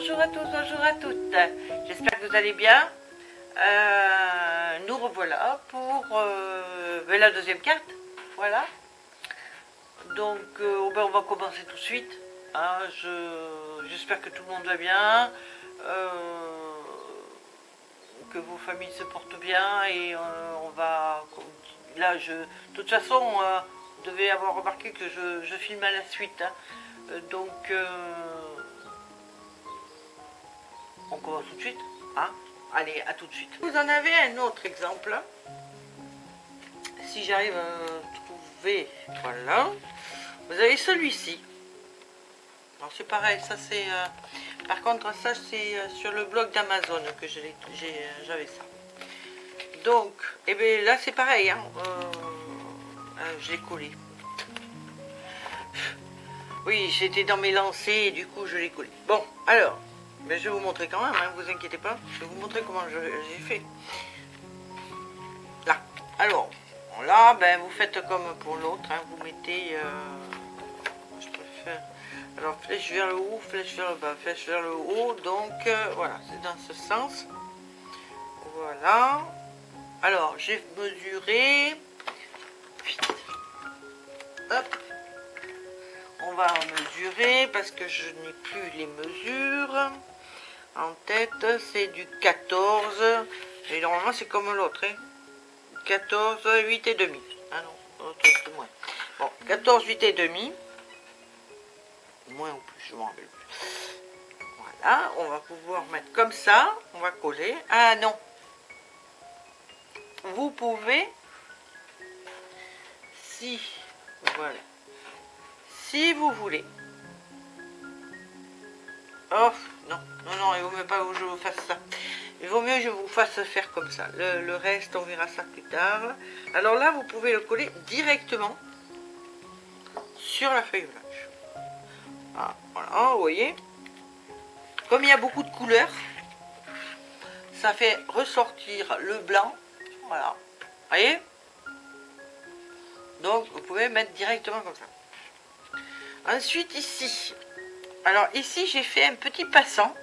Bonjour à tous, bonjour à toutes. J'espère que vous allez bien. Nous revoilà pour la deuxième carte. Voilà. Donc, on va commencer tout de suite. Hein, j'espère que tout le monde va bien. Que vos familles se portent bien. Et on va... Là, de toute façon, vous devez avoir remarqué que je filme à la suite. Hein. Donc... on commence tout de suite, hein? Allez, à tout de suite. Vous en avez un autre exemple. Si j'arrive à trouver, voilà. Vous avez celui-ci. Alors c'est pareil, ça c'est... par contre, ça c'est sur le blog d'Amazon que j'avais ça. Donc, et bien là c'est pareil, hein. Je l'ai collé. Oui, j'étais dans mes lancers et du coup je l'ai collé. Bon, alors... mais je vais vous montrer quand même, hein, vous inquiétez pas. Je vais vous montrer comment j'ai fait. Là. Alors, là, ben, vous faites comme pour l'autre. Hein, vous mettez... je préfère... Alors, flèche vers le haut, flèche vers le bas, flèche vers le haut. Donc, voilà, c'est dans ce sens. Voilà. Alors, j'ai mesuré... Hop. On va en mesurer parce que je n'ai plus les mesures. En tête, c'est du 14. Et normalement, c'est comme l'autre. Hein. 14, 8 et demi. Ah non, l'autre, c'est moins. Bon, 14, 8 et demi. Moins ou plus, je m'en rappelle plus. Voilà, on va pouvoir mettre comme ça. On va coller. Ah non. Vous pouvez, si, voilà. Si vous voulez. Oh, non, non, non, il vaut mieux pas que je vous fasse ça. Il vaut mieux que je vous fasse faire comme ça. Le reste, on verra ça plus tard. Alors là, vous pouvez le coller directement sur la feuille blanche. Ah, voilà, vous voyez. Comme il y a beaucoup de couleurs, ça fait ressortir le blanc. Voilà. Vous voyez? Donc, vous pouvez mettre directement comme ça. Ensuite, ici. Alors, ici, j'ai fait un petit passant.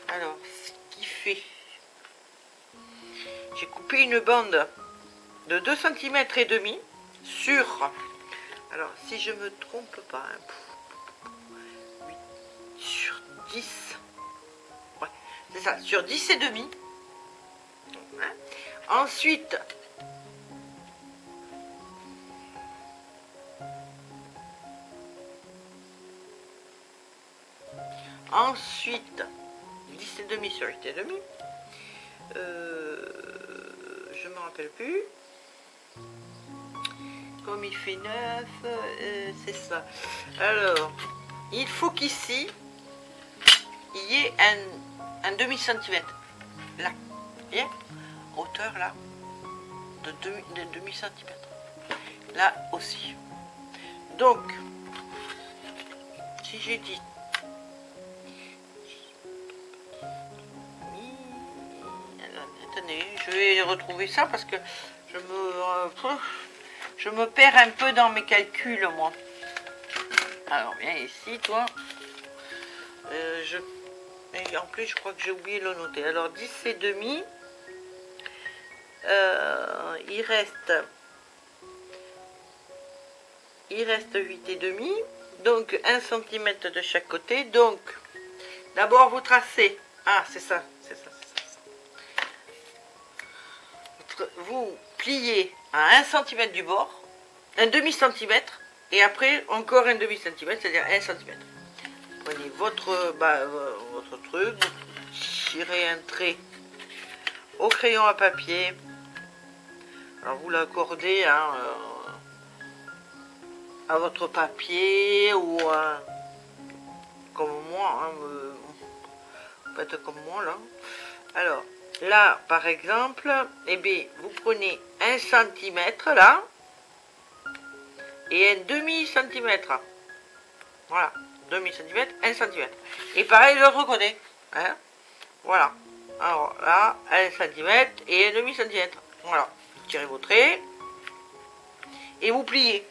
Alors, ce qui fait... j'ai coupé une bande de 2 cm et demi sur... alors, si je me trompe pas... hein, 8 sur 10... ouais, c'est ça, sur 10 et demi. Hein. Ensuite... ensuite, 10 et demi sur 8 et demi. Je me rappelle plus. Comme il fait 9, c'est ça. Alors, il faut qu'ici, il y ait un demi-centimètre. Là. Vous voyez? Hauteur là. De demi-centimètre. Là aussi. Donc, si j'ai dit... attendez, je vais retrouver ça parce que je me perds un peu dans mes calculs, moi. Alors, viens ici, toi. Et en plus, je crois que j'ai oublié de le noter. Alors, 10 et demi. Il reste 8 et demi. Donc, 1 cm de chaque côté. Donc, d'abord, vous tracez. Ah, c'est ça, c'est ça. Vous pliez à 1 cm du bord, un demi-centimètre, et après encore un demi-centimètre, c'est-à-dire 1 cm. Prenez votre truc, vous tirez un trait au crayon à papier. Alors vous l'accordez hein, à votre papier ou comme moi, hein, faites comme moi là. Alors là, par exemple, eh bien, vous prenez 1 cm là et un demi-centimètre. Voilà, demi-centimètre, 1 cm. Et pareil, le l'autre côté. Hein, voilà. Alors là, 1 cm et un demi-centimètre. Voilà. Vous tirez vos traits et vous pliez.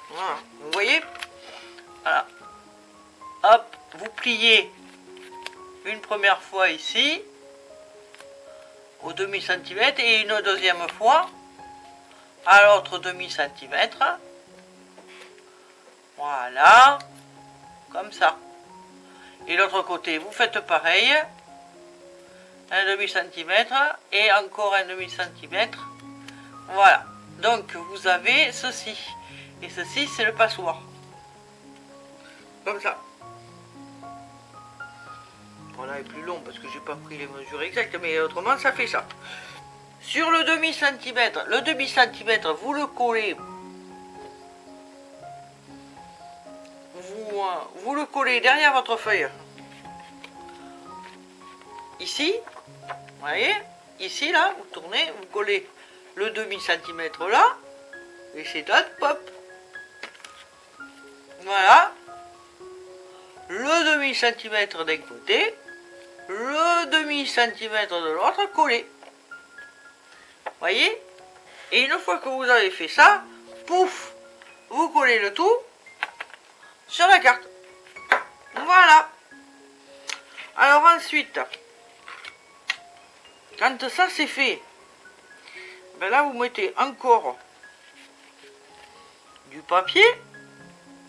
Voilà, vous voyez? Voilà. Hop, vous pliez une première fois ici, au demi-centimètre, et une deuxième fois à l'autre demi-centimètre. Voilà, comme ça. Et l'autre côté, vous faites pareil, un demi-centimètre et encore un demi-centimètre. Voilà, donc vous avez ceci. Et ceci, c'est le passoire. Comme ça. Voilà, est plus long parce que j'ai pas pris les mesures exactes, mais autrement, ça fait ça. Sur le demi-centimètre, vous le collez. Vous le collez derrière votre feuille. Ici, vous voyez, ici, là, vous tournez, vous collez le demi-centimètre là, et c'est date, pop. Voilà. Le demi-centimètre d'un côté, le demi-centimètre de l'autre collé. Voyez? Et une fois que vous avez fait ça, pouf, vous collez le tout sur la carte. Voilà. Alors ensuite, quand ça c'est fait, ben là vous mettez encore du papier,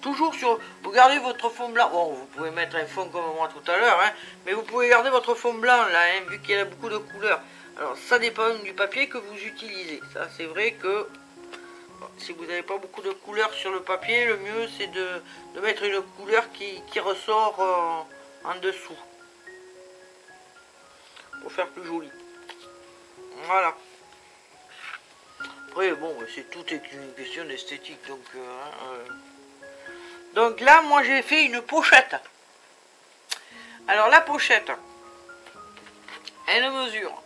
toujours sur... Vous gardez votre fond blanc. Bon, vous pouvez mettre un fond comme moi tout à l'heure, hein, mais vous pouvez garder votre fond blanc là, hein, vu qu'il y a beaucoup de couleurs. Alors ça dépend du papier que vous utilisez. Ça c'est vrai que bon, si vous n'avez pas beaucoup de couleurs sur le papier, le mieux c'est de mettre une couleur qui ressort en dessous. Pour faire plus joli. Voilà. Après bon, c'est tout est une question d'esthétique. Donc là moi j'ai fait une pochette. Alors la pochette, elle mesure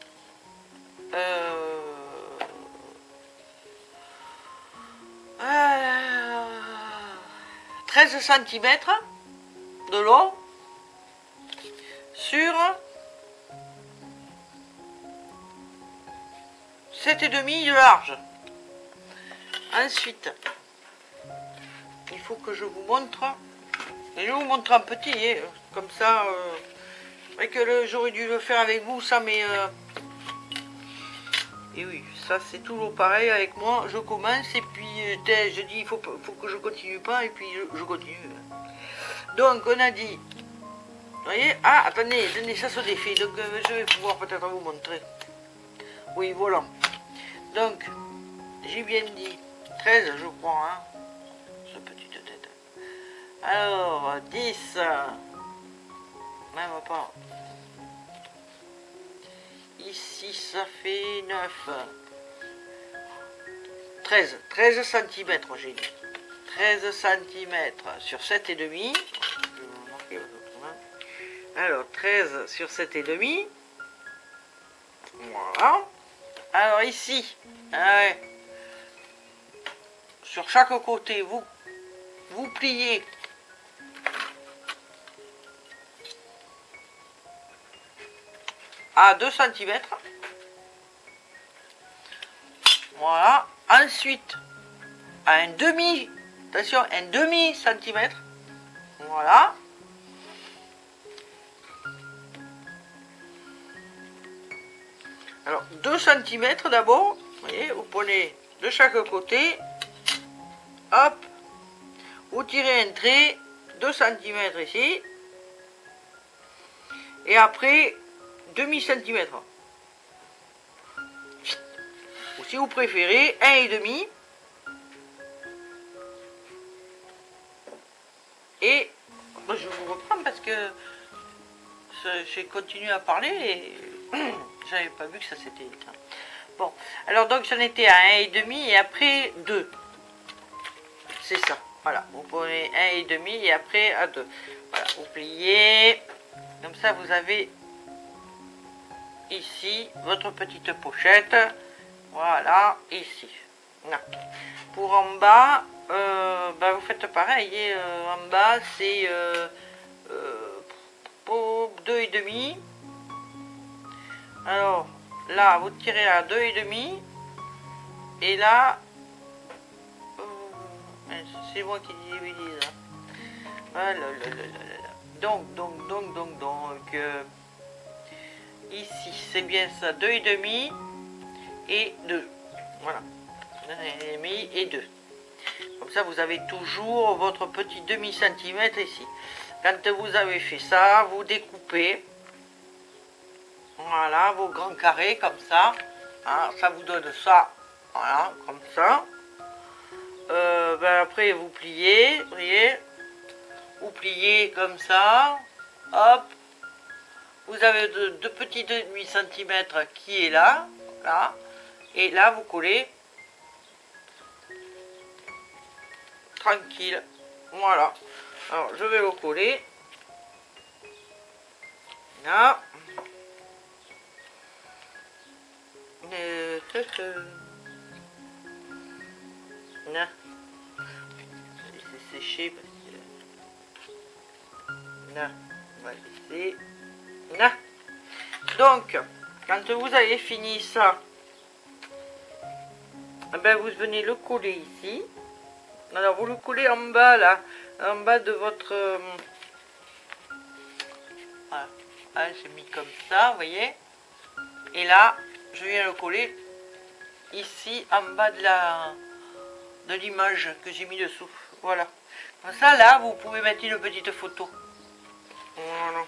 13 cm de long sur 7,5 de large. Ensuite, il faut que je vous montre. Et je vous montre un petit, hein, comme ça. C'est que j'aurais dû le faire avec vous, ça, mais... Et oui, ça c'est toujours pareil avec moi. Je commence et puis je dis il faut que je continue pas et puis je continue. Donc on a dit, vous voyez, ah attendez, ça se défait, donc je vais pouvoir peut-être vous montrer. Oui, voilà. Donc, j'ai bien dit 13 je crois, hein, ce petite tête. Alors, 10, même pas. Ici, ça fait 9. 13 cm, j'ai dit. 13 cm sur 7,5. Alors, 13 sur 7,5. Voilà. Alors, ici, ouais, sur chaque côté, vous pliez à 2 cm. Voilà. Ensuite, à un demi, attention, un demi-centimètre. Voilà. Alors, 2 cm d'abord. Vous voyez, vous prenez de chaque côté. Hop. Vous tirez un trait. 2 cm ici. Et après, demi-centimètre. Ou si vous préférez, 1,5. Et je vous reprends parce que j'ai continué à parler et j'avais pas vu que ça s'était éteint. Bon, alors donc j'en étais à 1,5 et après 2. C'est ça, voilà. Vous prenez 1,5 et après à 2. Voilà, vous pliez. Comme ça, vous avez ici votre petite pochette. Voilà, ici. Là. Pour en bas, vous faites pareil. Et, en bas, c'est 2,5. Alors, là, vous tirez à 2,5. Et là, c'est moi qui dis là. Donc, ici, c'est bien ça, 2,5 et 2. Voilà, 1,5 et 2. Comme ça, vous avez toujours votre petit demi-centimètre ici. Quand vous avez fait ça, vous découpez. Voilà, vos grands carrés comme ça. Hein, ça vous donne ça. Voilà, comme ça. Ben après, vous pliez, vous voyez. Vous pliez comme ça. Hop. Vous avez deux petits demi-centimètres qui est là. Là. Et là, vous collez. Tranquille. Voilà. Alors, je vais le coller. Là. Là. Je vais laisser sécher parce que... Là. On va laisser... Là. Donc, quand vous avez fini ça, ben vous venez le coller ici. Alors, vous le collez en bas, là. En bas de votre... voilà. Ah, j'ai mis comme ça, vous voyez. Et là, je viens le coller ici, en bas de l'image que j'ai mis dessous. Voilà. Comme ça, là, vous pouvez mettre une petite photo. Voilà.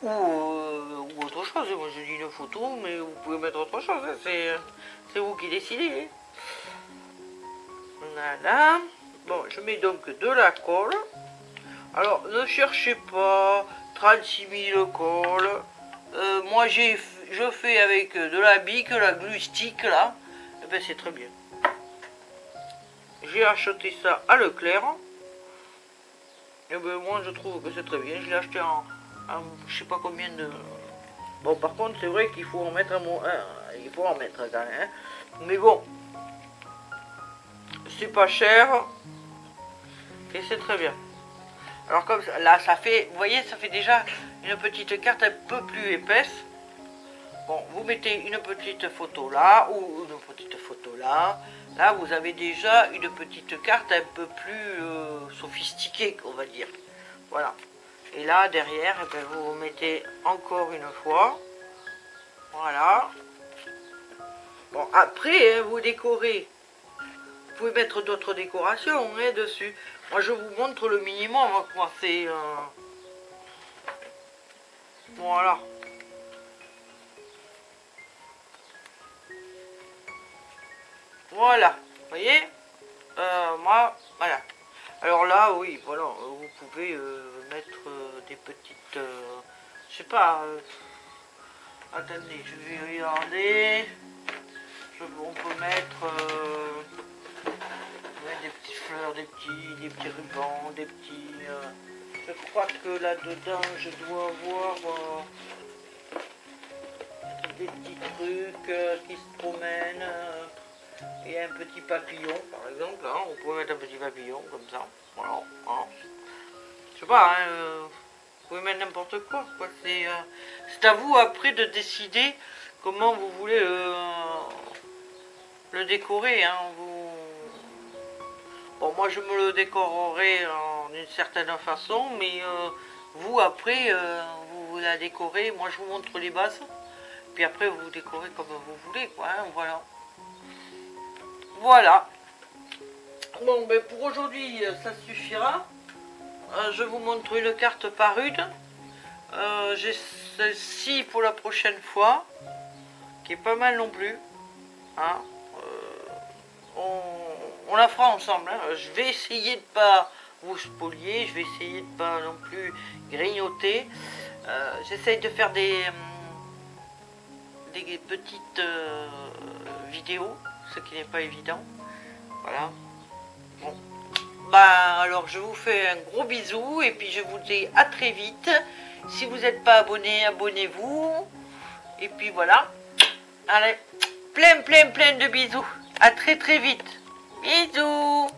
Ou autre chose. Moi, je dis une photo, mais vous pouvez mettre autre chose. Hein. C'est vous qui décidez. Voilà. Bon, je mets donc de la colle. Alors, ne cherchez pas 36 000 colles. Moi, je fais avec de la bique, la glue stick, là. Et ben, c'est très bien. J'ai acheté ça à Leclerc. Et ben, moi, je trouve que c'est très bien. Je l'ai acheté en je sais pas combien de... Bon, par contre, c'est vrai qu'il faut en mettre il faut en mettre quand même. Hein. Mais bon, c'est pas cher. Et c'est très bien. Alors comme ça, là, ça fait, vous voyez, ça fait déjà une petite carte un peu plus épaisse. Bon, vous mettez une petite photo là, ou une petite photo là. Là, vous avez déjà une petite carte un peu plus sophistiquée, on va dire. Voilà. Et là, derrière, eh bien, vous mettez encore une fois. Voilà. Bon, après, hein, vous décorez. Vous pouvez mettre d'autres décorations hein, dessus. Moi, je vous montre le minimum. Quoi. C'est... Voilà. Voilà. Vous voyez moi, voilà. Alors là, oui, voilà. Vous pouvez mettre des petites... je sais pas... attendez, je vais regarder. On peut mettre... des petites fleurs, des petits rubans, des petits... je crois que là-dedans, je dois avoir des petits trucs qui se promènent. Et un petit papillon, par exemple. Hein, on peut mettre un petit papillon, comme ça. Voilà. Hein. Je sais pas, hein, vous pouvez mettre n'importe quoi. C'est à vous, après, de décider comment vous voulez le décorer. Hein, Bon, moi je me le décorerai d'une certaine façon, mais vous après vous la décorez. Moi je vous montre les bases, puis après vous décorez comme vous voulez, quoi. Hein, voilà. Voilà. Bon, ben pour aujourd'hui ça suffira. Je vous montre une carte par une. J'ai celle-ci pour la prochaine fois, qui est pas mal non plus. Hein. On la fera ensemble. Hein. Je vais essayer de pas vous spolier, je vais essayer de pas non plus grignoter. J'essaye de faire des petites vidéos, ce qui n'est pas évident. Voilà. Bon. Bah alors je vous fais un gros bisou et puis je vous dis à très vite. Si vous n'êtes pas abonné, abonnez-vous. Et puis voilà. Allez, plein de bisous. À très vite. Bisous.